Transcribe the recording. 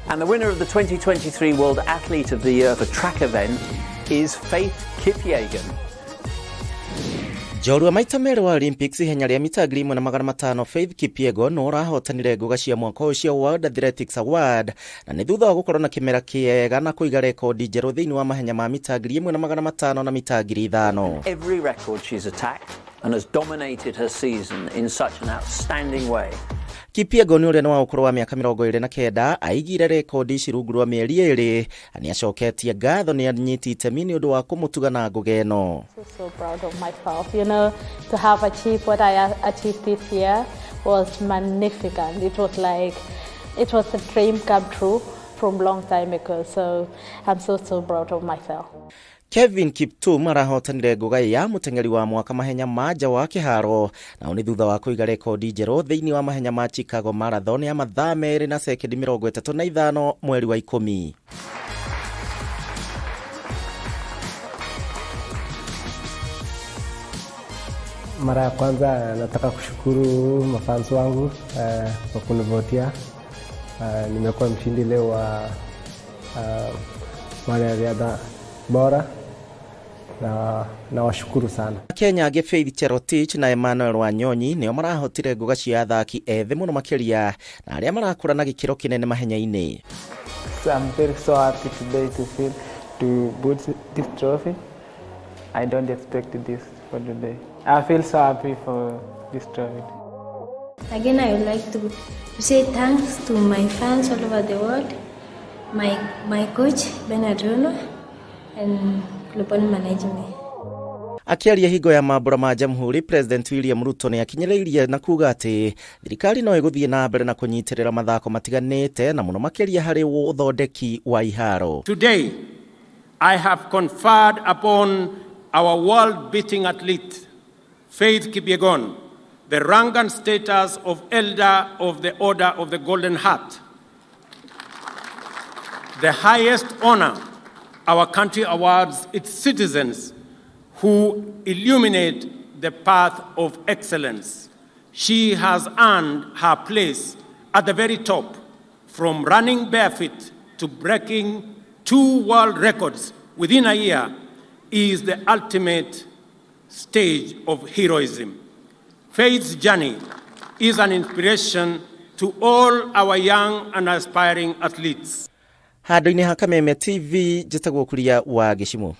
And the winner of the 2023 World Athlete of the Year for track event is Faith Kipyegon. Jorua maita meri wa Olympics ihenya ria mita 1,500 Faith Kipyegon no rahotanire nguga cia mwaka ucio World Athletics Award na ni thutha wa gukorwo na kimera kiega na kuiga rekodi njeru thiini wa mahenya ma mita 1,500 na mita 5,000. Every record she's attacked and has dominated her season in such an outstanding way. Kipyegon ule no ukuru wa miaka 29 aigire rekodi ici rungu rwa mieri 2 ani acoketie ngatho ni anyitite mini undu wa kumutuga na nguga eno. So proud of myself, you know, to have achieved what I achieved this year was magnificent. It was a dream come true from long time ago, so I'm so proud of myself. KELVIN KIPTUM arahotanire nguga ya mutengeri wa mwaka mahenya maja wa kiharo na ni thutha wa kuiga rekodi njeru thiini wa mahenya ma Chicago Marathon ya mathaa 2 na sekendi 35 mweri wa 10. Mara ya kwanza nataka kushukuru mafans wangu kwa kunivotia. Nimekuwa mshindi leo wa mwanariadha bora na washukuru sana. Kenya Faith Cherotich na Emmanuel Wanyonyi nio marahotire nguga cia athaki ethĩ muno makiria na aria marakura na gikiro kinene mahenya-ini. So I'm very so happy today to put this trophy. I don't expect this for today. I feel so happy for this trophy. Again, I would like to say thanks to my fans all over the world, my coach Bernard and global management. Akiaria hingo ya mambura ma jamhuri, President William Ruto ni akinyiriirie na kuga ati thirikari no iguthie na mbere na kunyitirira mathako matiganite na muno makiria hari uthondeki wa iharo. Today I have conferred upon our world-beating athlete Faith Kipyegon the rank and status of Elder of the Order of the Golden Heart, the highest honor our country awards its citizens who illuminate the path of excellence. She has earned her place at the very top, from running barefoot to breaking 2 world records within a year, is the ultimate stage of heroism. Faith's journey is an inspiration to all our young and aspiring athletes. Handu-ini ha Kameme TV, njitagwo Kuria wa GICHIMU.